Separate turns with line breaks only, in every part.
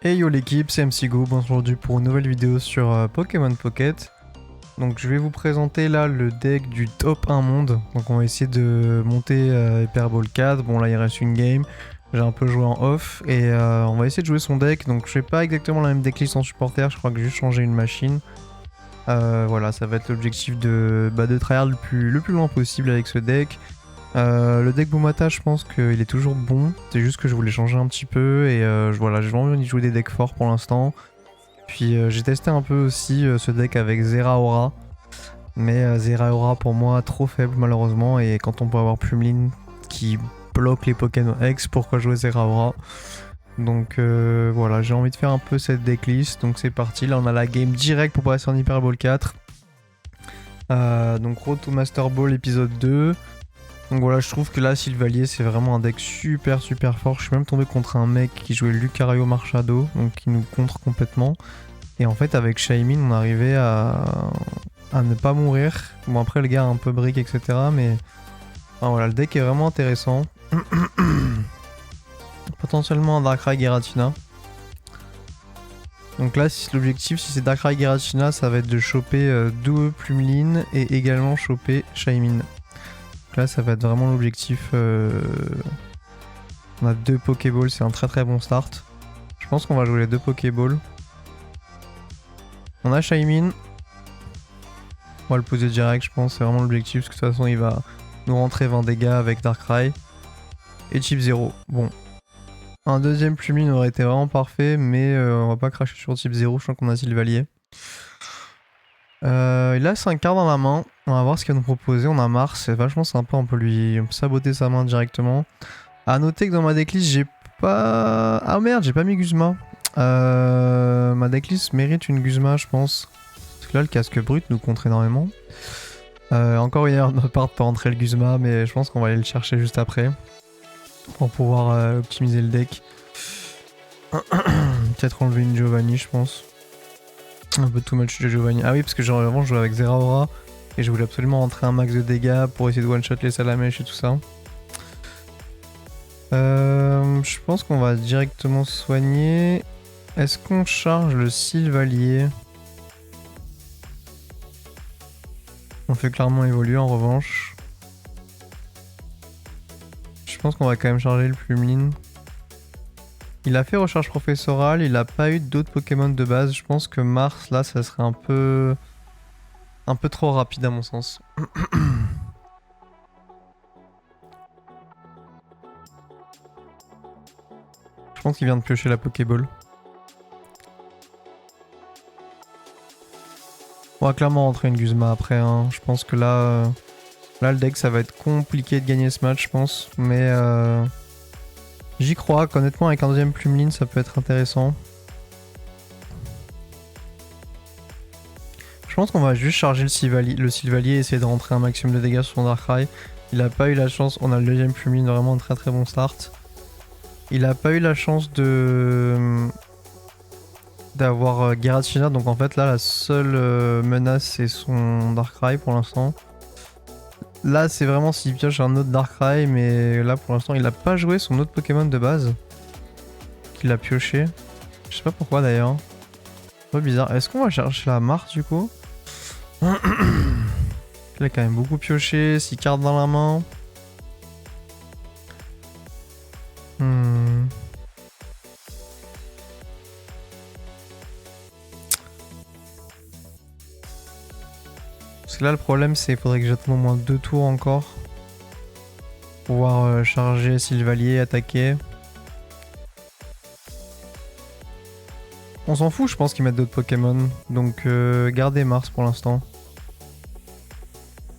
Hey yo l'équipe, c'est MCGO, aujourd'hui pour une nouvelle vidéo sur Pokémon Pocket. Donc je vais vous présenter là le deck du top 1 monde. Donc on va essayer de monter Hyper Ball 4, bon là il reste une game. J'ai un peu joué en off et on va essayer de jouer son deck. Donc je fais pas exactement la même decklist en supporter, je crois que j'ai juste changé une machine. Voilà, ça va être l'objectif de tryhard le plus loin possible avec ce deck. Le deck Boumata, je pense qu'il est toujours bon. C'est juste que je voulais changer un petit peu et voilà, j'ai vraiment envie de jouer des decks forts pour l'instant. Puis j'ai testé un peu aussi ce deck avec Zeraora. Mais Zeraora pour moi trop faible malheureusement. Et quand on peut avoir Plumeline qui bloque les Pokémon X, pourquoi jouer Zeraora? Donc voilà, j'ai envie de faire un peu cette decklist. Donc c'est parti, là on a la game direct pour passer en Hyper Ball 4. Donc Road to Master Ball épisode 2. Donc voilà, je trouve que là, Sylvalier, c'est vraiment un deck super fort. Je suis même tombé contre un mec qui jouait Lucario Marchado, donc qui nous contre complètement. Et en fait, avec Shaymin, on arrivait à ne pas mourir. Bon, après, le gars a un peu brick, etc. Mais enfin, voilà, le deck est vraiment intéressant. Potentiellement un Darkrai Giratina. Donc là, si l'objectif, si c'est Darkrai Giratina, ça va être de choper 2 Plumeline et également choper Shaymin. Là, ça va être vraiment l'objectif. On a 2 Pokéballs, c'est un très bon start. Je pense qu'on va jouer les 2 Pokéballs. On a Shaymin. On va le poser direct, je pense. C'est vraiment l'objectif, parce que de toute façon, il va nous rentrer 20 dégâts avec Darkrai. Et Type 0. Bon. Un deuxième Plumeline aurait été vraiment parfait, mais on va pas cracher sur Type 0. Je crois qu'on a Sylvalier. Il a 5 cartes dans la main. On va voir ce qu'il va nous proposer. On a Mars, c'est vachement sympa. On peut saboter sa main directement. A noter que dans ma decklist, j'ai pas... Ah merde, j'ai pas mis Guzma. Ma decklist mérite une Guzma, je pense. Parce que là, le casque brut nous contre énormément. Encore une erreur de ma part de pas rentrer le Guzma, mais je pense qu'on va aller le chercher juste après. Pour pouvoir optimiser le deck. Peut-être enlever une Giovanni, je pense. Un peu too much de Giovanni. Ah oui, parce que avant, je jouais avec Zeraora. Et je voulais absolument rentrer un max de dégâts pour essayer de one-shot les Salamèches et tout ça. Je pense qu'on va directement soigner. Est-ce qu'on charge le Sylvalier? On fait clairement évoluer en revanche. Je pense qu'on va quand même charger le Plumeline. Il a fait recharge professorale, il a pas eu d'autres Pokémon de base. Je pense que Mars là ça serait un peu trop rapide à mon sens. Je pense qu'il vient de piocher la Pokéball. On va clairement rentrer une Guzma après. Hein. Je pense que là, le deck ça va être compliqué de gagner ce match, je pense. Mais j'y crois qu'honnêtement avec un deuxième Plumeline ça peut être intéressant. Je pense qu'on va juste charger le Sylvalier et essayer de rentrer un maximum de dégâts sur son Darkrai. Il a pas eu la chance, on a le deuxième Plumeline, vraiment un très bon start. Il a pas eu la chance d'avoir Giratina, donc en fait là la seule menace c'est son Darkrai pour l'instant. Là c'est vraiment s'il pioche un autre Darkrai, mais là pour l'instant il a pas joué son autre Pokémon de base. Qu'il a pioché. Je sais pas pourquoi d'ailleurs. Un peu bizarre. Est-ce qu'on va chercher la Mars du coup? Il a quand même beaucoup pioché, 6 cartes dans la main. Parce que là le problème c'est qu'il faudrait que j'attende au moins 2 tours encore. Pour pouvoir charger Sylvalier, attaquer. On s'en fout, je pense qu'ils mettent d'autres Pokémon. Donc gardez Mars pour l'instant.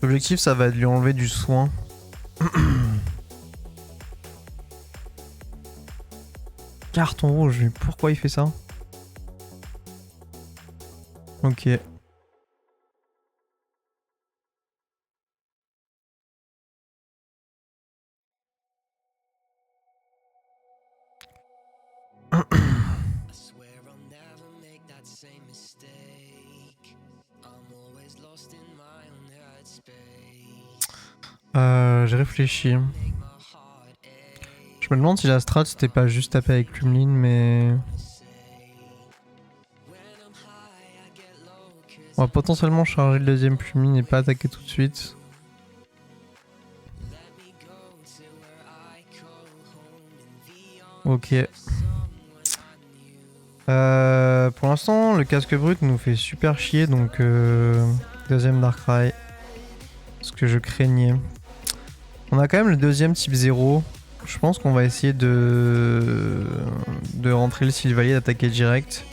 L'objectif ça va être de lui enlever du soin. Carton rouge, mais pourquoi il fait ça? Ok. J'ai réfléchi. Je me demande si la strat c'était pas juste taper avec Plumeline, mais... On va potentiellement charger le deuxième plumine et pas attaquer tout de suite. Ok. Pour l'instant, le casque brut nous fait super chier, donc deuxième Darkrai. Ce que je craignais. On a quand même le deuxième type 0. Je pense qu'on va essayer de rentrer le Sylvalier, d'attaquer direct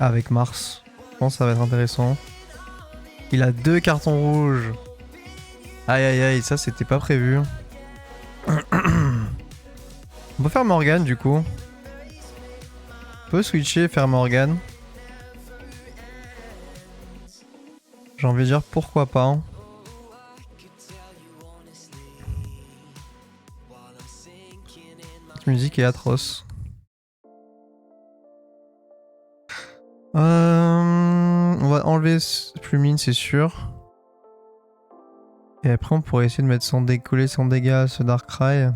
avec Mars. Je pense que ça va être intéressant. Il a 2 cartons rouges. Aïe aïe aïe, ça c'était pas prévu. On peut faire Morgane du coup. On peut switcher et faire Morgane. J'ai envie de dire pourquoi pas. Cette musique est atroce. On va enlever Plumine, c'est sûr. Et après, on pourrait essayer de mettre coller sans dégâts à ce Darkrai.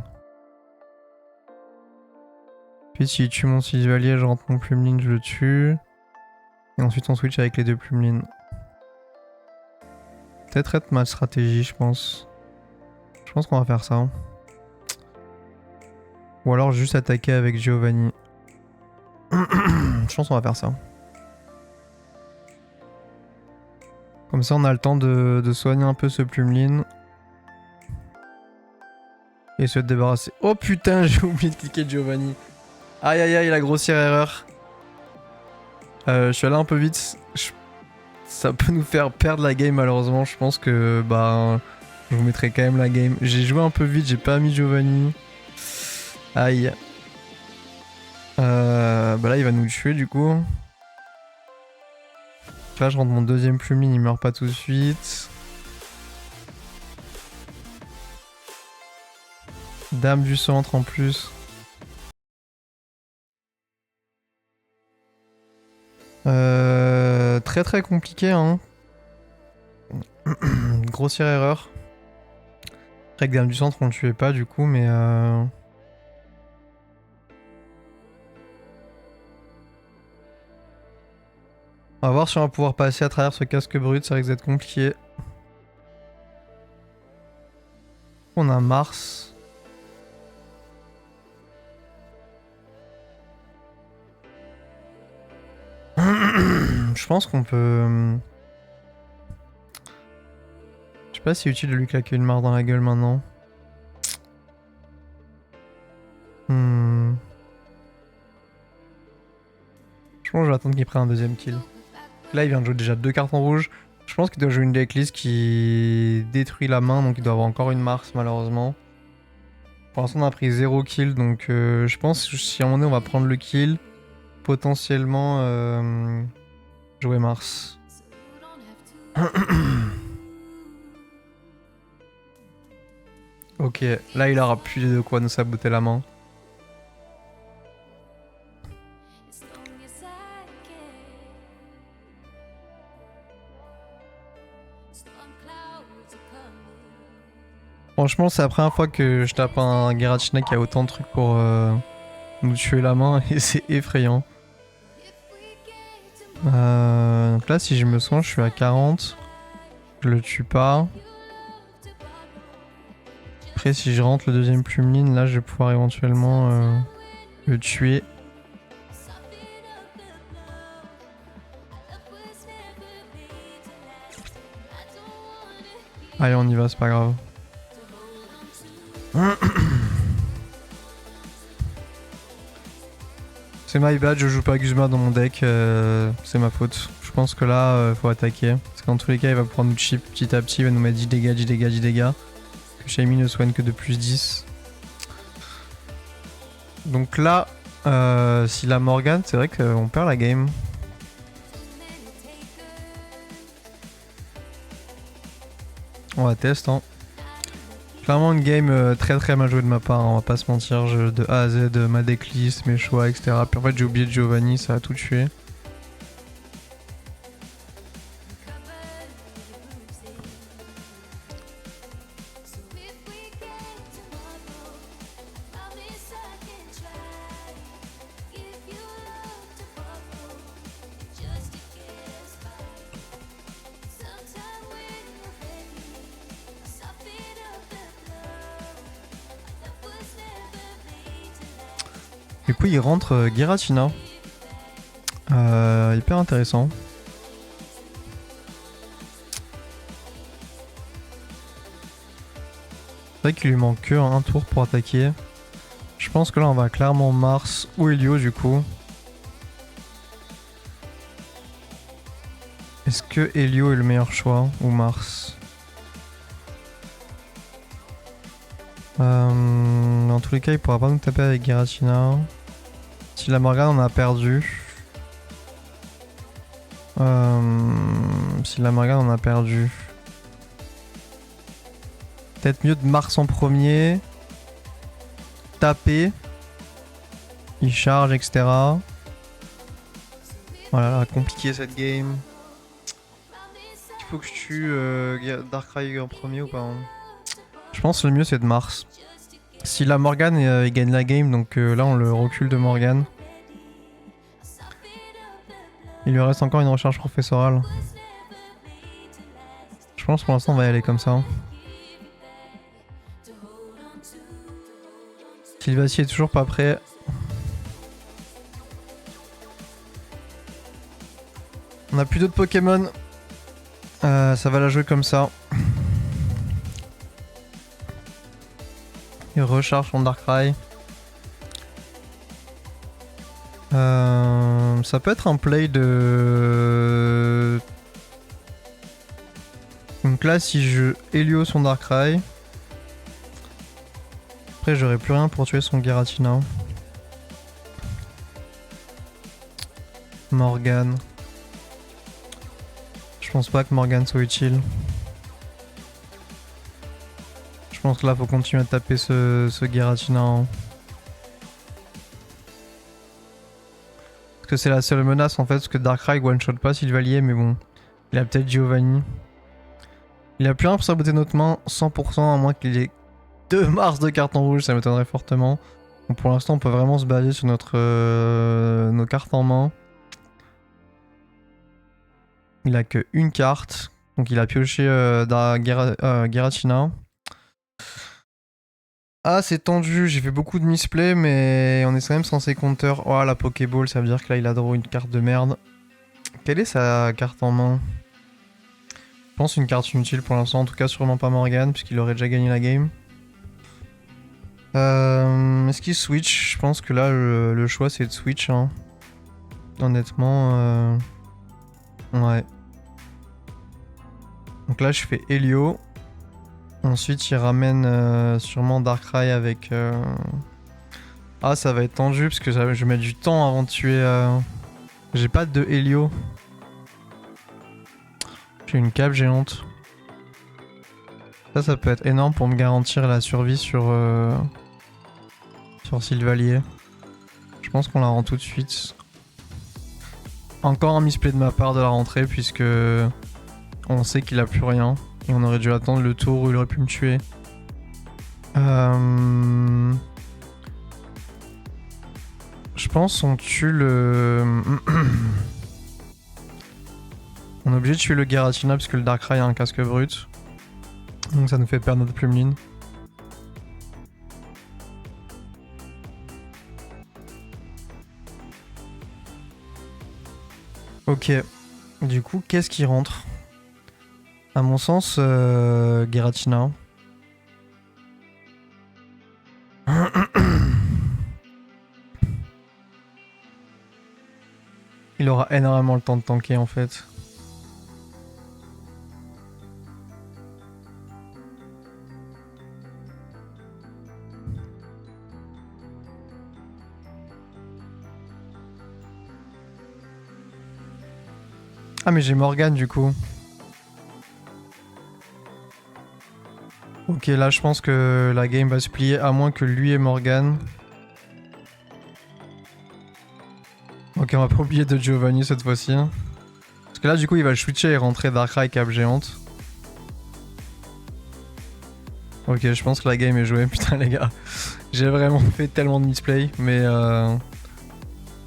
Puis s'il tue mon Sylvalier, je rentre mon Plumeline, je le tue. Et ensuite, on switch avec les 2 Plumelines. Peut-être être ma stratégie, je pense. Je pense qu'on va faire ça. Ou alors juste attaquer avec Giovanni. Je pense qu'on va faire ça. Comme ça, on a le temps de soigner un peu ce Plumeline. Et se débarrasser. Oh putain, j'ai oublié de cliquer Giovanni. Aïe aïe aïe, la grossière erreur. Je suis allé un peu vite. Ça peut nous faire perdre la game malheureusement. Je pense que bah je vous mettrai quand même la game. J'ai joué un peu vite, j'ai pas mis Giovanni. Aïe. Bah là il va nous tuer du coup. Là je rentre mon deuxième Plumeline, il meurt pas tout de suite. Dame du centre en plus. Très très compliqué hein. Grossière erreur. Avec Dame du centre on le tuait pas du coup mais on va voir si on va pouvoir passer à travers ce casque brut, ça risque d'être compliqué. On a Mars. Je pense qu'on peut... Je sais pas si c'est utile de lui claquer une mare dans la gueule maintenant. Je pense que je vais attendre qu'il prenne un deuxième kill. Là il vient de jouer déjà 2 cartons rouges. Je pense qu'il doit jouer une decklist qui détruit la main, donc il doit avoir encore une Mars malheureusement. Pour l'instant on a pris 0 kill, donc je pense que si à un moment donné on va prendre le kill, potentiellement jouer Mars. Ok, là il aura plus de quoi nous saboter la main. Franchement, c'est la première fois que je tape un Giratina qui a autant de trucs pour nous tuer la main et c'est effrayant. Donc là, si je me soigne, je suis à 40. Je le tue pas. Après, si je rentre le deuxième Plumeline, là, je vais pouvoir éventuellement le tuer. Allez, on y va, c'est pas grave. C'est my bad, je joue pas Guzma dans mon deck, c'est ma faute. Je pense que là, faut attaquer. Parce qu'en tous les cas, il va pouvoir nous chip petit à petit, il va nous mettre 10 dégâts, 10 dégâts, 10 dégâts. Que Shaymi ne soigne que de plus 10. Donc là, s'il a Morgane, c'est vrai qu'on perd la game. On va tester, hein. Clairement une game très très mal jouée de ma part, hein, on va pas se mentir, de A à Z, ma decklist, mes choix, etc. Puis en fait j'ai oublié Giovanni, ça a tout tué. Du coup, il rentre Giratina. Hyper intéressant. C'est vrai qu'il lui manque que un tour pour attaquer. Je pense que là, on va clairement Mars ou Helio du coup. Est-ce que Helio est le meilleur choix ou Mars? Dans tous les cas, il pourra pas nous taper avec Giratina. Si la Morgane, on a perdu. Si la Morgane, on a perdu. Peut-être mieux de Mars en premier. Taper. Il charge, etc. Voilà, compliqué cette game. Il faut que je tue Darkrai en premier ou pas hein. Je pense que le mieux c'est de Mars. Si la Morgane il gagne la game, donc là on le recule de Morgane. Il lui reste encore une recharge professorale. Je pense pour l'instant on va y aller comme ça. Sylvacie est toujours pas prêt. On a plus d'autres Pokémon. Ça va la jouer comme ça. Il recharge son Darkrai. Ça peut être un play de... Donc là si je Helio son Darkrai. Après j'aurais plus rien pour tuer son Giratina. Morgane. Je pense pas que Morgane soit utile. Je pense que là faut continuer à taper ce Giratina. Hein. Parce que c'est la seule menace en fait, parce que Darkrai one shot pas Sylvalier, mais bon. Il a peut-être Giovanni. Il a plus rien pour saboter notre main, 100% à moins qu'il ait 2 Mars de carton rouge, ça m'étonnerait fortement. Donc pour l'instant on peut vraiment se baser sur nos cartes en main. Il a que une carte, donc il a pioché Giratina. Ah c'est tendu, j'ai fait beaucoup de misplay mais on est quand même censé counter. Oh la Pokéball, ça veut dire que là il a draw une carte de merde. Quelle est sa carte en main? Je pense une carte inutile pour l'instant, en tout cas sûrement pas Morgane puisqu'il aurait déjà gagné la game. Est-ce qu'il switch? Je pense que là le choix c'est de switch hein. Honnêtement ouais. Donc là je fais Helio. Ensuite il ramène sûrement Darkrai avec... Ah ça va être tendu parce que je vais mettre du temps avant de tuer... J'ai pas de Helio. J'ai une cape géante. Ça peut être énorme pour me garantir la survie sur Sylvalier. Je pense qu'on la rend tout de suite. Encore un misplay de ma part de la rentrée puisque on sait qu'il a plus rien. Et on aurait dû attendre le tour où il aurait pu me tuer. Je pense on tue le... On est obligé de tuer le Giratina parce que le Darkrai a un casque brut. Donc ça nous fait perdre notre Plumeline. Ok. Du coup, qu'est-ce qui rentre? À mon sens, Giratina. Il aura énormément le temps de tanker en fait. Ah mais j'ai Morgane du coup. Ok là je pense que la game va se plier à moins que lui et Morgane. Ok on va pas oublier de Giovanni cette fois-ci. Parce que là du coup il va switcher et rentrer Darkrai cap géante. Ok je pense que la game est jouée. Putain les gars. J'ai vraiment fait tellement de misplay. Mais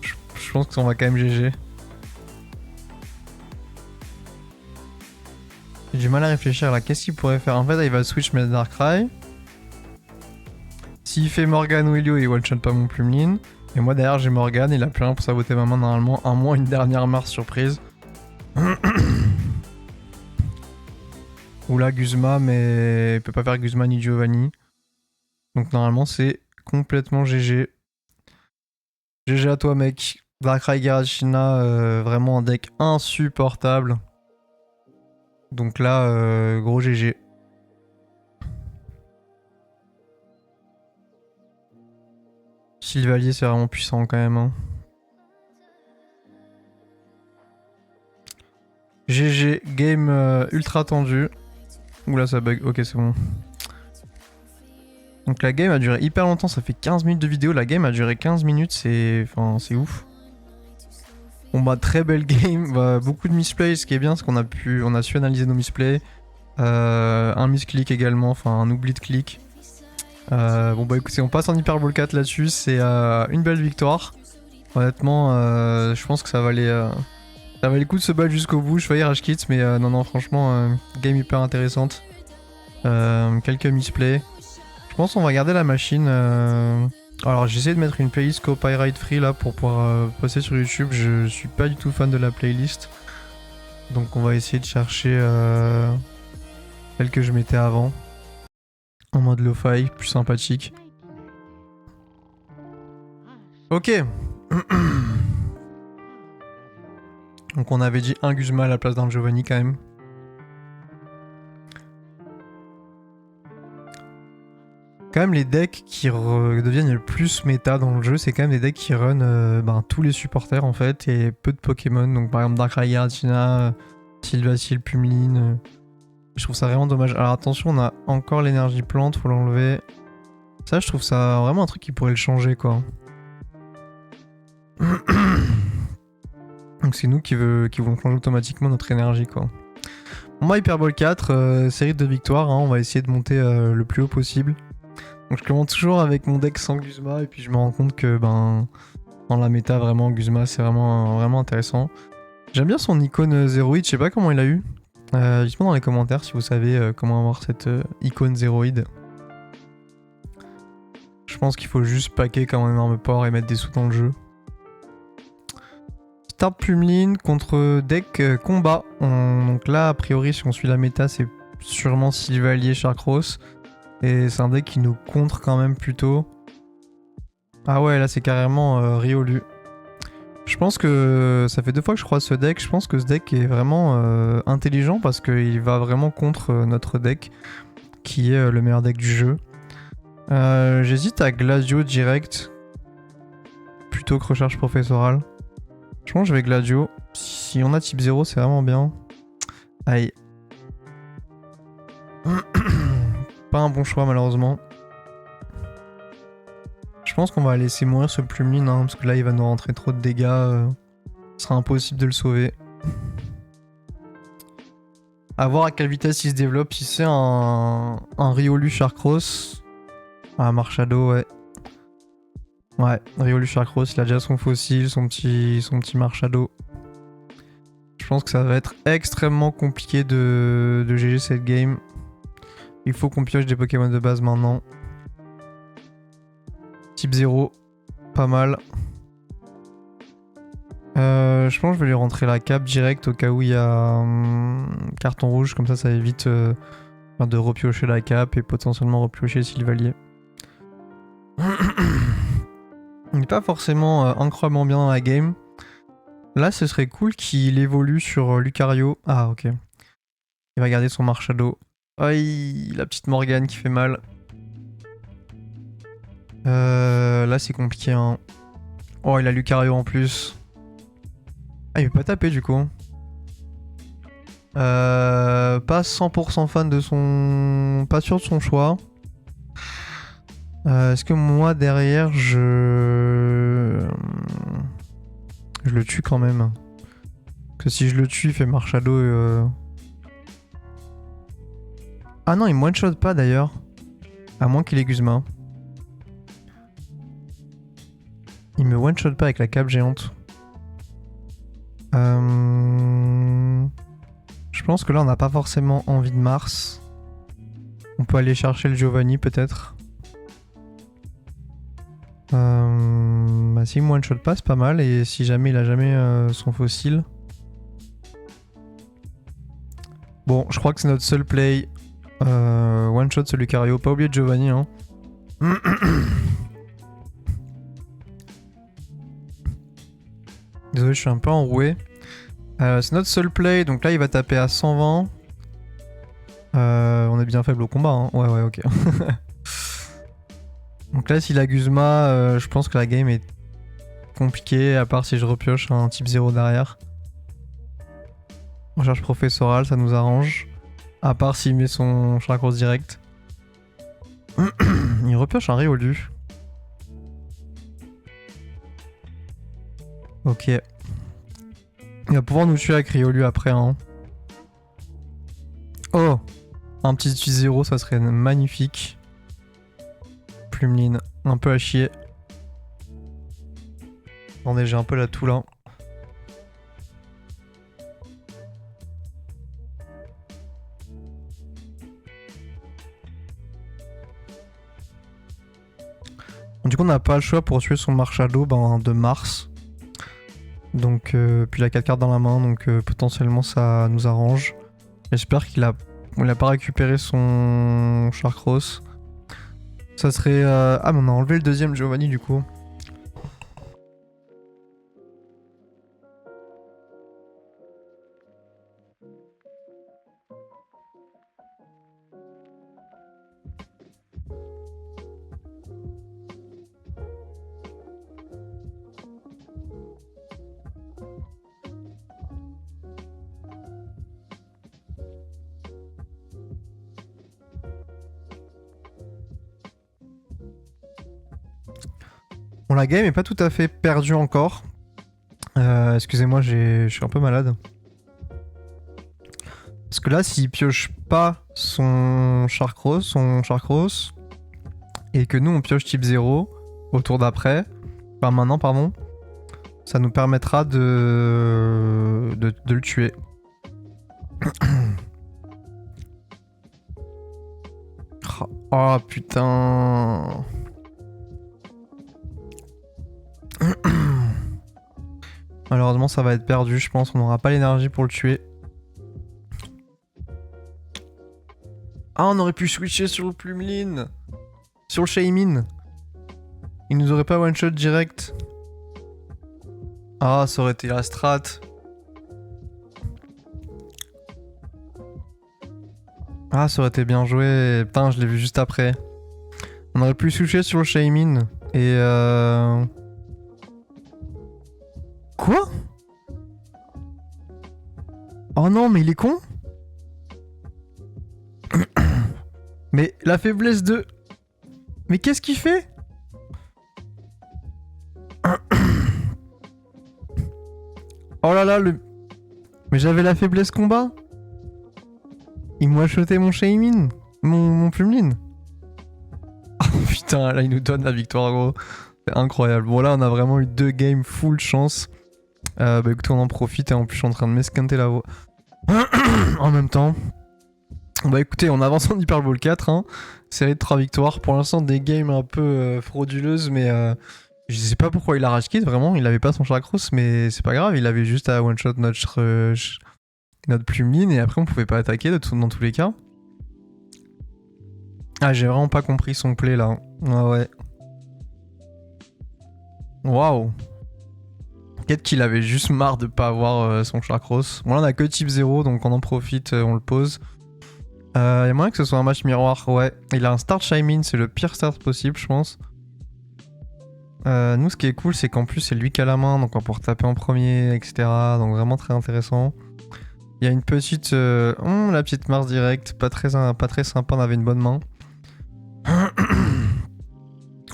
je pense qu'on va quand même GG. J'ai du mal à réfléchir là, qu'est-ce qu'il pourrait faire? En fait, là, il va switch mettre Darkrai. S'il fait Morgane ou Helio, il one-shot pas mon Plumeline. Et moi derrière j'ai Morgane, il a plus rien pour saboter ma main normalement, à moins une dernière Mars surprise. Ou là Guzma, mais il peut pas faire Guzma ni Giovanni. Donc normalement c'est complètement GG. GG à toi mec. Darkrai Giratina, vraiment un deck insupportable. Donc là, gros GG. Sylvalier c'est vraiment puissant quand même. Hein. GG, game ultra tendu. Oula ça bug, ok c'est bon. Donc la game a duré hyper longtemps, ça fait 15 minutes de vidéo, la game a duré 15 minutes, c'est ouf. Bon bah très belle game, bah, beaucoup de misplays, ce qui est bien c'est qu'on a su analyser nos misplays. Un misclick également, enfin un oubli de clic. Bon bah écoutez, on passe en Hyper Ball 4 là-dessus, c'est une belle victoire. Honnêtement, je pense que ça valait le coup de se battre jusqu'au bout. Je faillis rage kit, mais non, franchement, game hyper intéressante. Quelques misplays. Je pense qu'on va garder la machine. Alors j'essaie de mettre une playlist copyright free là pour pouvoir poster sur YouTube. Je suis pas du tout fan de la playlist. Donc on va essayer de chercher celle que je mettais avant. En mode lo-fi, plus sympathique. Ok. Donc on avait dit un Guzma à la place d'un Giovanni quand même. Quand même les decks qui deviennent le plus méta dans le jeu, c'est quand même des decks qui run tous les supporters en fait et peu de Pokémon. Donc par exemple Darkrai Giratina, Sylvasil, Pummeline. Je trouve ça vraiment dommage. Alors attention, on a encore l'énergie plante, faut l'enlever. Ça je trouve ça vraiment un truc qui pourrait le changer quoi. Donc c'est nous qui voulons changer automatiquement notre énergie quoi. Moi Hyper Ball 4, série de victoires, hein, on va essayer de monter le plus haut possible. Donc je commence toujours avec mon deck sans Guzma et puis je me rends compte que dans la méta vraiment Guzma c'est vraiment intéressant. J'aime bien son icône zéroïde, je sais pas comment il a eu. Dites-moi dans les commentaires si vous savez comment avoir cette icône zéroïde. Je pense qu'il faut juste paquer comme un énorme porc et mettre des sous dans le jeu. Start Pummeline contre deck combat. Donc là a priori si on suit la méta c'est sûrement Sylvalier Sharkross. Et c'est un deck qui nous contre quand même plutôt. Ah ouais, là c'est carrément Riolu. Je pense que ça fait 2 fois que je croise ce deck. Je pense que ce deck est vraiment intelligent parce qu'il va vraiment contre notre deck qui est le meilleur deck du jeu. J'hésite à Gladio direct plutôt que Recharge Professorale. Je pense que je vais Gladio. Si on a type 0, c'est vraiment bien. Aïe. Pas un bon choix malheureusement. Je pense qu'on va laisser mourir ce Pummeline hein, parce que là il va nous rentrer trop de dégâts. Ce sera impossible de le sauver. A voir à quelle vitesse il se développe. Si c'est un Riolu Sharkross. Ah Marshado ouais. Ouais, Riolu Sharkross, il a déjà son fossile, son petit Marshado. Je pense que ça va être extrêmement compliqué de GG cette game. Il faut qu'on pioche des Pokémon de base maintenant. Type 0, pas mal. Je pense que je vais lui rentrer la cape direct au cas où il y a carton rouge, comme ça évite de repiocher la cape et potentiellement repiocher Sylvalier. Il n'est pas forcément incroyablement bien dans la game. Là ce serait cool qu'il évolue sur Lucario. Ah ok. Il va garder son Marshado. Aïe, la petite Morgane qui fait mal. Là c'est compliqué hein. Oh il a Lucario en plus. Ah il veut pas taper du coup. Pas 100% fan de son... Pas sûr de son choix. Est-ce que moi derrière je le tue quand même. Parce que si je le tue il fait Marshado Ah non il me one-shot pas d'ailleurs. À moins qu'il ait Guzma. Il me one-shot pas avec la cape géante. Je pense que là on n'a pas forcément envie de Mars. On peut aller chercher le Giovanni peut-être. Bah, si one shot passe pas mal, et si jamais il a jamais son fossile. Bon, je crois que c'est notre seul play. One shot celui Lucario, pas oublier de Giovanni hein. Désolé, je suis un peu enroué. C'est notre seul play, donc là il va taper à 120. On est bien faible au combat, hein. Ouais, ok. Donc là, s'il a Guzma, je pense que la game est compliquée, à part si je repioche un type 0 derrière. Recherche professorale, ça nous arrange. À part s'il met son Sharkross direct. Il repioche un Riolu. Ok. Il va pouvoir nous tuer avec Riolu après. Hein. Oh, un petit 0, ça serait magnifique. Plumeline, un peu à chier. Attendez, j'ai un peu la toux là. Du coup, on n'a pas le choix pour tuer son Marshado de Mars. Donc, puis il a 4 cartes dans la main, donc potentiellement ça nous arrange. J'espère qu'il a pas récupéré son Sharkross. Ça serait... Ah, mais on a enlevé le deuxième Giovanni du coup. Bon, la game est pas tout à fait perdue encore. Excusez-moi, je suis un peu malade. Parce que là, s'il pioche pas son Sharkross, et que nous on pioche type 0 au tour d'après, enfin maintenant pardon, ça nous permettra de le tuer. Oh putain. Malheureusement ça va être perdu, je pense, on n'aura pas l'énergie pour le tuer. Ah, on aurait pu switcher sur le Plumeline. Sur le Shaymin. Il nous aurait pas one shot direct. Ah, ça aurait été la strat. Ah, ça aurait été bien joué. Putain, je l'ai vu juste après. On aurait pu switcher sur le Shaymin. Et Quoi? Oh non, mais il est con. Mais la faiblesse de... Mais qu'est-ce qu'il fait? Oh là là, Mais j'avais la faiblesse combat. Il m'a acheté mon Shaymin. Mon Plumeline. Oh putain, là il nous donne la victoire gros. C'est incroyable. Bon là on a vraiment eu 2 games full chance. Bah écoutez, on en profite et en plus je suis en train de m'esquinter la voix. En même temps. Bah écoutez, on avance en Hyper Bowl 4, hein. Série de 3 victoires. Pour l'instant, des games un peu frauduleuses, mais je sais pas pourquoi il a rage quit, vraiment. Il avait pas son Sharkross, mais c'est pas grave. Il avait juste à one-shot notre Plumeline et après on pouvait pas attaquer dans tous les cas. Ah, j'ai vraiment pas compris son play là. Ah ouais. Waouh. Peut-être qu'il avait juste marre de pas avoir son Sharkross. Bon là on a que type 0, donc on en profite, on le pose. Il y a moyen que ce soit un match miroir, ouais. Il a un start Shaymin, c'est le pire start possible, je pense. Nous, ce qui est cool, c'est qu'en plus, c'est lui qui a la main, donc on va pouvoir taper en premier, etc. Donc vraiment très intéressant. Il y a une petite... la petite Mars direct, pas très sympa, on avait une bonne main.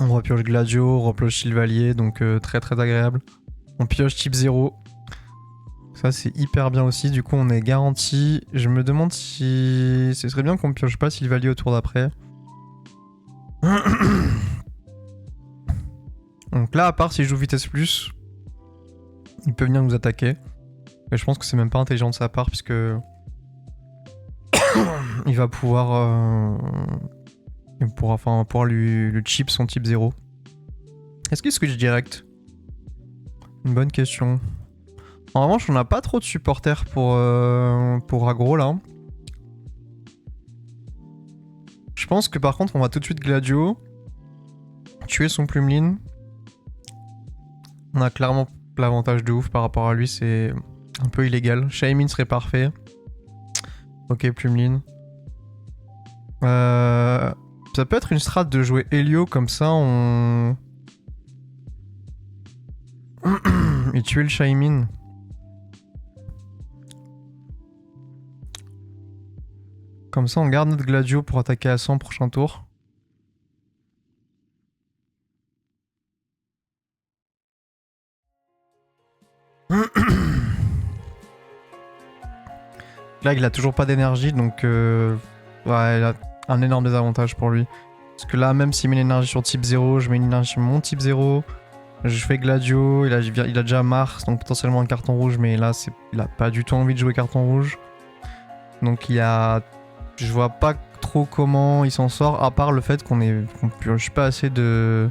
On repioche Gladio, on repioche Sylvalier, donc très agréable. On pioche type 0. Ça c'est hyper bien aussi, du coup on est garanti. Je me demande si... Ce serait bien qu'on pioche pas Sylvalier au tour d'après. Donc là, à part s'il joue vitesse plus, il peut venir nous attaquer. Mais je pense que c'est même pas intelligent de sa part, puisque... il va pouvoir... on va pouvoir lui chip son type 0. Est-ce qu'il switch direct? Une bonne question. En revanche, on n'a pas trop de supporters pour aggro là. Je pense que par contre, on va tout de suite Gladio. Tuer son Plumeline. On a clairement l'avantage de ouf par rapport à lui, c'est un peu illégal. Shaymin serait parfait. Ok, Plumeline. Ça peut être une strat de jouer Helio, comme ça on... Et tuer le Shaymin. Comme ça on garde notre Gladio pour attaquer à 100 prochain tour. Là il a toujours pas d'énergie donc ouais, il a un énorme désavantage pour lui. Parce que là même s'il met l'énergie sur type 0, je mets une énergie sur mon type 0. Je fais Gladio, il a déjà Mars, donc potentiellement un carton rouge, mais là il a pas du tout envie de jouer carton rouge. Donc il y a... Je vois pas trop comment il s'en sort, à part le fait qu'on pioche pas assez de...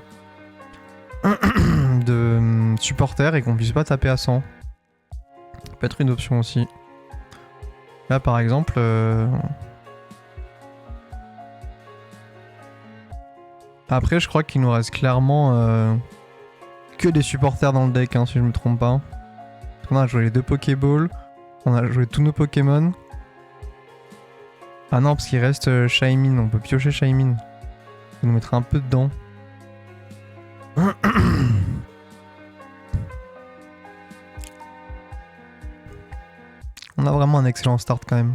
de supporters et qu'on puisse pas taper à 100. Ça peut être une option aussi. Là par exemple... Après je crois qu'il nous reste clairement que des supporters dans le deck, hein, si je me trompe pas. On a joué les 2 Pokéballs, on a joué tous nos Pokémon. Ah non, parce qu'il reste Shaymin, on peut piocher Shaymin. Ça nous mettra un peu dedans. On a vraiment un excellent start quand même.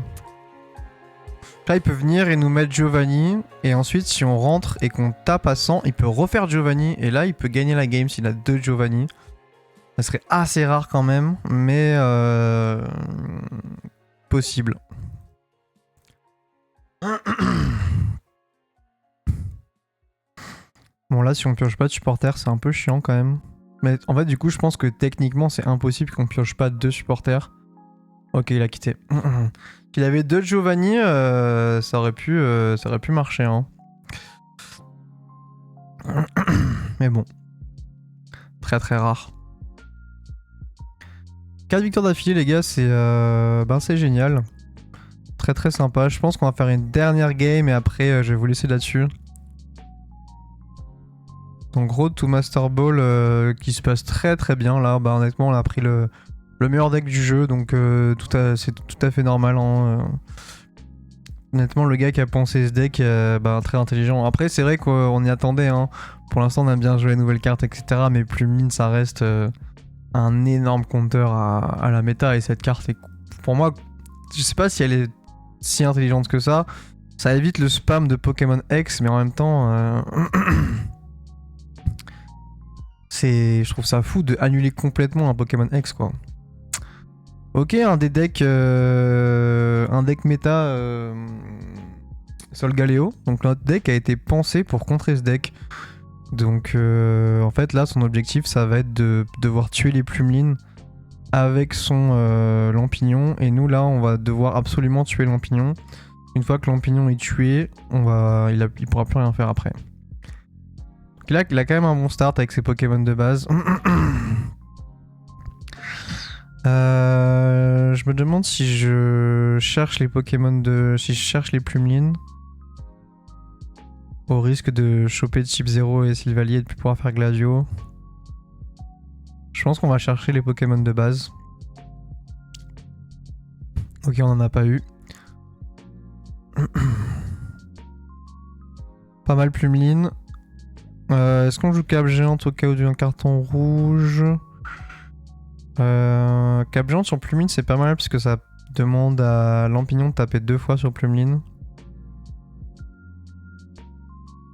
Là, il peut venir et nous mettre Giovanni. Et ensuite, si on rentre et qu'on tape à 100, il peut refaire Giovanni. Et là, il peut gagner la game s'il a 2 Giovanni. Ça serait assez rare quand même, mais possible. Bon là si on pioche pas de supporters c'est un peu chiant quand même. Mais en fait du coup je pense que techniquement c'est impossible qu'on pioche pas 2 supporters. Ok il a quitté. S'il avait 2 Giovanni ça aurait pu marcher hein. Mais bon. Très très rare. 4 victoires d'affilée les gars c'est génial. Très très sympa. Je pense qu'on va faire une dernière game et après je vais vous laisser là-dessus. Donc Road to Master Ball qui se passe très très bien là. Bah honnêtement on a pris le meilleur deck du jeu donc c'est tout à fait normal. Hein. Honnêtement le gars qui a pensé ce deck très intelligent. Après c'est vrai qu'on y attendait. Hein. Pour l'instant on aime bien jouer les nouvelles cartes etc. Mais Plumeline ça reste un énorme compteur à la méta et cette carte est pour moi je sais pas si elle est si intelligente que ça. Ça évite le spam de Pokémon X mais en même temps... je trouve ça fou de annuler complètement un Pokémon X quoi. Ok, un deck méta Solgaleo. Donc notre deck a été pensé pour contrer ce deck. Donc en fait là son objectif ça va être de devoir tuer les Plumelines avec son Lampignon. Et nous là on va devoir absolument tuer Lampignon. Une fois que Lampignon est tué, il pourra plus rien faire après. Là, il a quand même un bon start avec ses Pokémon de base. Je me demande si je cherche les Pokémon de... Si je cherche les Plumelines. Au risque de choper de type 0 et Sylvalier et de plus pouvoir faire Gladio. Je pense qu'on va chercher les Pokémon de base. Ok, on en a pas eu. Pas mal Plumeline. Est-ce qu'on joue Cap Géante au cas où d'un carton rouge? Cap Géante sur Plumeline c'est pas mal parce que ça demande à Lampignon de taper 2 fois sur Plumeline.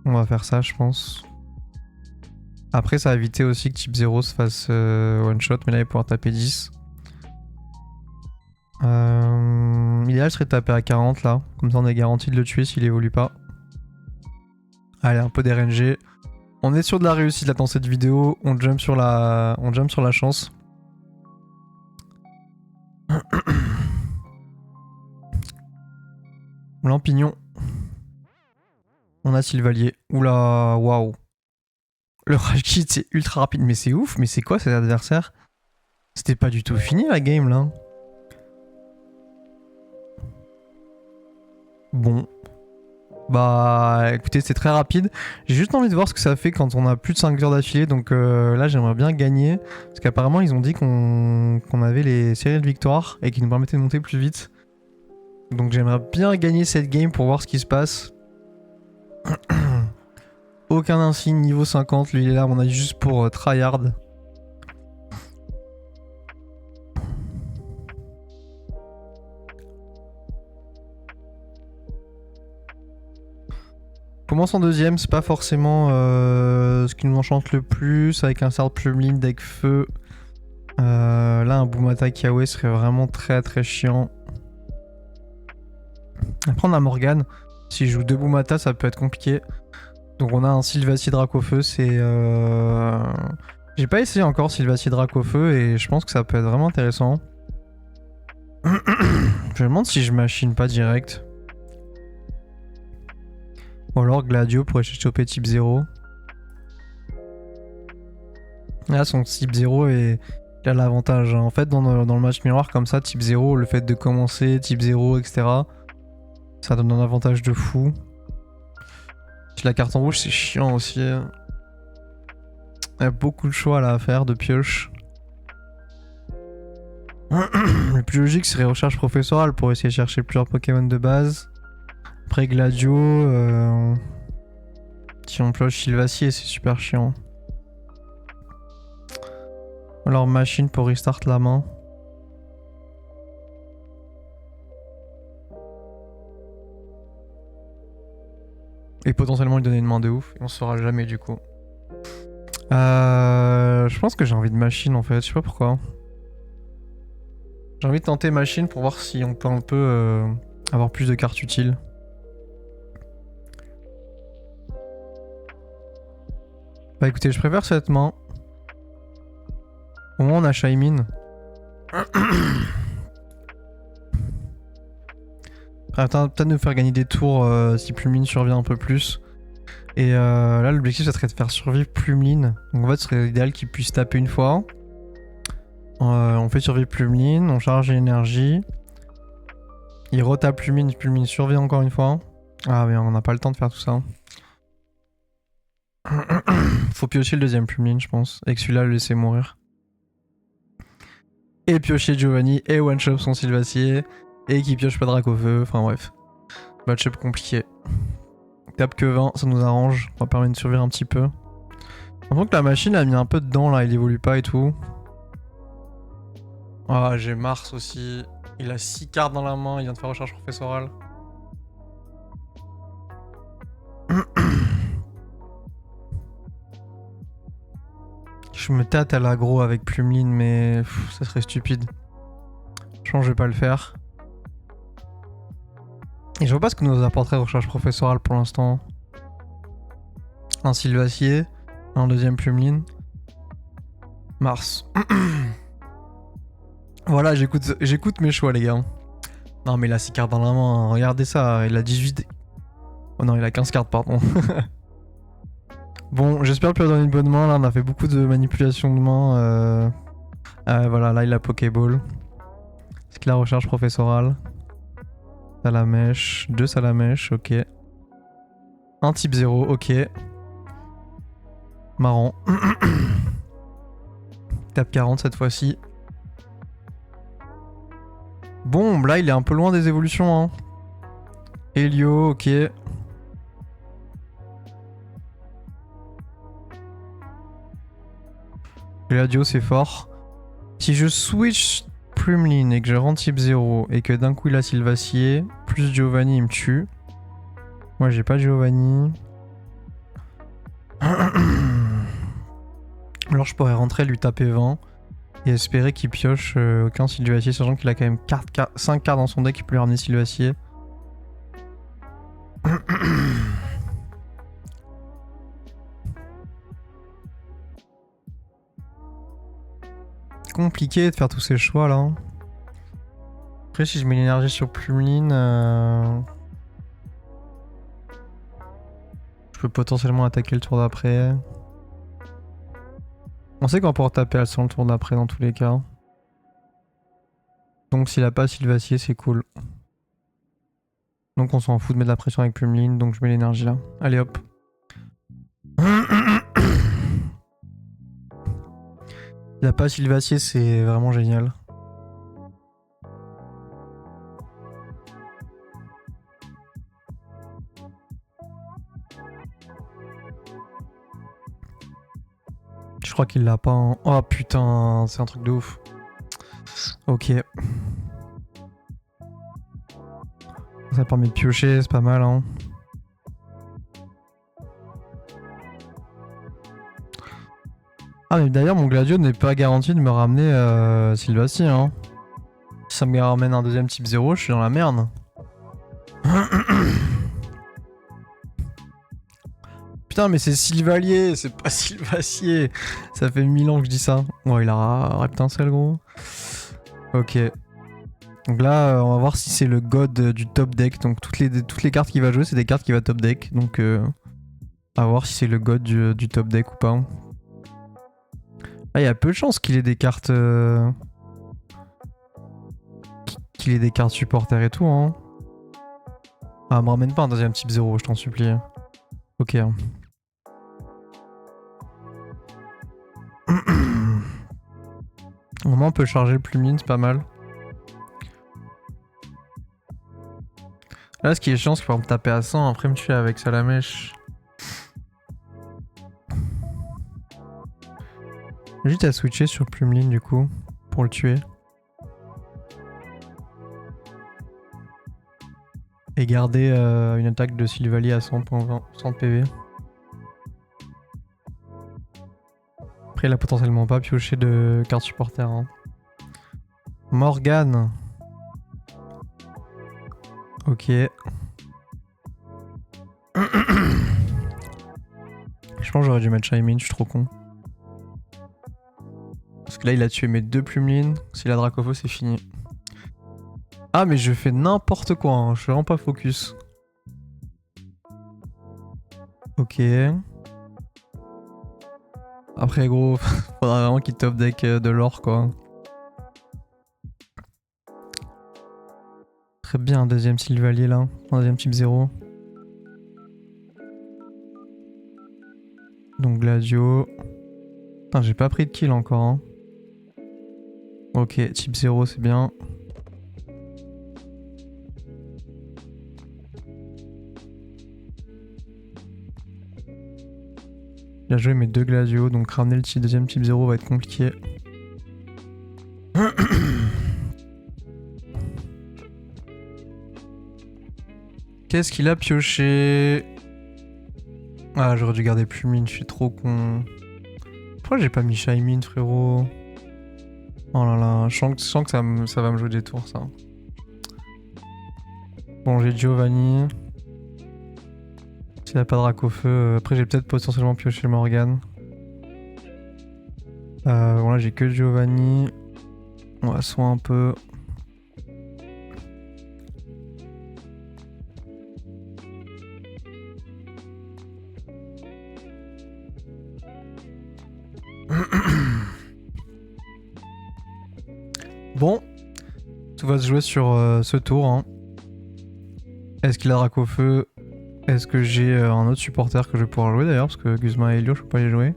On va faire ça je pense. Après ça va éviter aussi que type 0 se fasse one shot mais là il va pouvoir taper 10. L'idéal serait de taper à 40 là. Comme ça on est garanti de le tuer s'il évolue pas. Allez un peu d'RNG. On est sûr de la réussite là dans cette vidéo, on jump sur la chance. Lampignon. On a Sylvalier. Oula, waouh. Le Rage Kit c'est ultra rapide, mais c'est ouf, mais c'est quoi cet adversaire? C'était pas du tout fini la game là. Bon. Bah écoutez, c'est très rapide. J'ai juste envie de voir ce que ça fait quand on a plus de 5 heures d'affilée, donc là j'aimerais bien gagner. Parce qu'apparemment ils ont dit qu'on avait les séries de victoires et qu'ils nous permettaient de monter plus vite. Donc j'aimerais bien gagner cette game pour voir ce qui se passe. Aucun insigne, niveau 50, lui il est là, on a juste pour tryhard. Commence en deuxième, c'est pas forcément ce qui nous enchante le plus, avec un start plumeline, deck feu. Là un Boomata Kiawe serait vraiment très très chiant. Après on a Morgane, si je joue 2 Boomata ça peut être compliqué. Donc on a un Sylvacie Dracofeu, c'est... J'ai pas essayé encore Sylvacie Dracofeu et je pense que ça peut être vraiment intéressant. Je me demande si je machine pas direct. Ou alors Gladio pour essayer de choper type 0. Là son type 0 il a l'avantage. En fait dans le match miroir comme ça, type 0, le fait de commencer type 0, etc. Ça donne un avantage de fou. Si la carte en rouge c'est chiant aussi. Il y a beaucoup de choix là à faire de pioche. Le plus logique serait recherche professorale pour essayer de chercher plusieurs Pokémon de base. Après Gladio, si on pioche Sylvacie, c'est super chiant. Alors machine pour restart la main. Et potentiellement lui donner une main de ouf, et on saura jamais du coup. Je pense que j'ai envie de machine en fait, je sais pas pourquoi. J'ai envie de tenter machine pour voir si on peut un peu avoir plus de cartes utiles. Bah écoutez, je préfère cette main. Au moins on a Shaymin. Peut-être nous faire gagner des tours si Plumeline survit un peu plus. Et là l'objectif ça serait de faire survivre Plumeline. Donc en fait ce serait idéal qu'il puisse taper une fois. On fait survivre Plumeline, on charge l'énergie. Il retape Plumeline, Plumeline survit encore une fois. Ah mais on n'a pas le temps de faire tout ça. Faut piocher le deuxième Plumeline je pense. Et que celui-là le laisser mourir. Et piocher Giovanni et one-shot son Sylvacier. Et qui pioche pas Dracofeu, enfin bref. Match-up compliqué. Tape que 20, ça nous arrange. Ça va permettre de survivre un petit peu. Par contre la machine a mis un peu dedans là, il évolue pas et tout. Ah j'ai Mars aussi. Il a 6 cartes dans la main, il vient de faire recherche professorale. Je me tâte à l'aggro avec Plumeline mais ça serait stupide. Je pense que je vais pas le faire. Et je vois pas ce que nous apporterait recherche professorale pour l'instant. Un Sylvacier, un deuxième Plumeline. Mars. Voilà, j'écoute mes choix les gars. Non mais il a 6 cartes dans la main, hein. Regardez ça, il a 18... Oh non, il a 15 cartes, pardon. Bon, j'espère que tu as donné une bonne main, là on a fait beaucoup de manipulation de main. Voilà, là il a Pokéball. Est-ce qu'il a recherche professorale? Salamèche, 2 Salamèches, ok. Un type 0, ok. Marrant. Tape 40 cette fois-ci. Bon, là il est un peu loin des évolutions. Hein. Helio, ok. Gladio c'est fort. Si je switch Plumeline et que je rends type 0 et que d'un coup il a Sylvacier, plus Giovanni il me tue. Moi j'ai pas Giovanni. Alors je pourrais rentrer, lui taper 20 et espérer qu'il pioche aucun Sylvacier, sachant qu'il a quand même 5 cartes dans son deck qui peut lui ramener Sylvacier. Compliqué de faire tous ces choix là. Après si je mets l'énergie sur Plumeline, je peux potentiellement attaquer le tour d'après. On sait qu'on va pouvoir taper Al sur le tour d'après dans tous les cas. Donc s'il a pas Sylvacier, c'est cool. Donc on s'en fout de mettre la pression avec Pummeline, donc je mets l'énergie là. Allez hop. Il a pas Sylvacier, c'est vraiment génial. Je crois qu'il l'a pas en... Oh putain, c'est un truc de ouf. Ok. Ça permet de piocher, c'est pas mal hein. Ah mais d'ailleurs mon Gladio n'est pas garanti de me ramener Sylvacier hein. Si ça me ramène un deuxième type 0, je suis dans la merde. Putain mais c'est Sylvalier, c'est pas Sylvacier. Ça fait 1000 ans que je dis ça. Oh il a Reptincelle gros. Ok. Donc là on va voir si c'est le god du top deck. Donc toutes les cartes qu'il va jouer c'est des cartes qui va top deck. Donc à voir si c'est le god du top deck ou pas. Ah, il y a peu de chances qu'il ait des cartes... qu'il ait des cartes supporters et tout, hein. Ah, me ramène pas un deuxième type 0, je t'en supplie. Ok. Au moins, on peut charger le Pummeline, c'est pas mal. Là, ce qui est chiant, c'est qu'il va me taper à 100, après me tuer avec Salamèche. Juste à switcher sur Pummeline, du coup, pour le tuer. Et garder une attaque de Sylvalie à 100 PV. Après, il a potentiellement pas pioché de carte supporter. Hein. Morgane. Ok. Je pense que j'aurais dû mettre Shaymin, je suis trop con. Parce que là, il a tué mes deux Pummeline. S'il a Dracofeu, c'est fini. Ah, mais je fais n'importe quoi, hein. Je suis vraiment pas focus. Ok. Après, gros, faudra vraiment qu'il top deck de l'or, quoi. Très bien, un deuxième Sylvalier là. Un deuxième type 0. Donc Gladio. Putain, j'ai pas pris de kill encore. Hein. Ok, type 0, c'est bien. Bien joué mes deux Gladio, donc ramener le deuxième type 0 va être compliqué. Qu'est-ce qu'il a pioché? Ah, j'aurais dû garder Pummeline, je suis trop con. Pourquoi j'ai pas mis Shaymin, frérot? Oh là là, je sens que ça va me jouer des tours, ça. Bon, j'ai Giovanni. S'il n'y a pas de Dracofeu, après j'ai peut-être potentiellement pioché le Morgane. Bon là j'ai que Giovanni. On va soin un peu. Bon, tout va se jouer sur ce tour. Hein. Est-ce qu'il a Dracofeu? Est-ce que j'ai un autre supporter que je vais pouvoir jouer d'ailleurs? Parce que Guzma et Elio, je peux pas les jouer.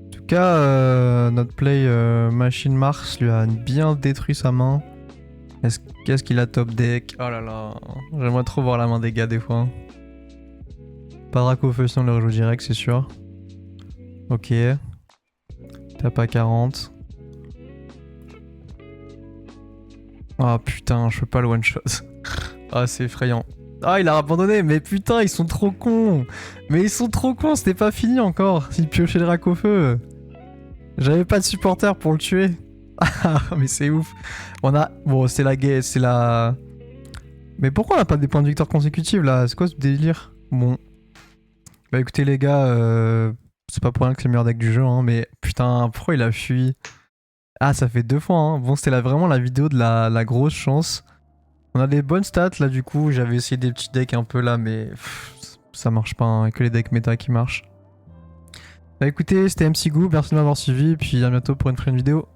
En tout cas, notre play Machine Mars lui a bien détruit sa main. Qu'est-ce qu'il a top deck? Oh là là, j'aimerais trop voir la main des gars des fois. Pas Dracofeu, sinon on le rejoue direct, c'est sûr. Ok. T'as pas 40. Ah putain, je peux pas le one shot. Ah, c'est effrayant. Ah, il a abandonné, mais putain, ils sont trop cons. Mais ils sont trop cons, c'était pas fini encore. S'il piochait le rack au feu. J'avais pas de supporter pour le tuer. Ah, mais c'est ouf. On a... Bon, c'est la guerre, c'est la... Mais pourquoi on a pas des points de victoire consécutifs là? C'est quoi ce délire? Bon. Bah écoutez les gars, c'est pas pour rien que c'est le meilleur deck du jeu, hein, mais putain, pourquoi il a fui? Ah, ça fait 2 fois, hein. Bon, c'était vraiment la vidéo de la grosse chance. On a des bonnes stats là du coup, j'avais essayé des petits decks un peu là, mais ça marche pas, hein, que les decks méta qui marchent. Bah écoutez, c'était MC Goo, merci de m'avoir suivi, puis à bientôt pour une prochaine vidéo.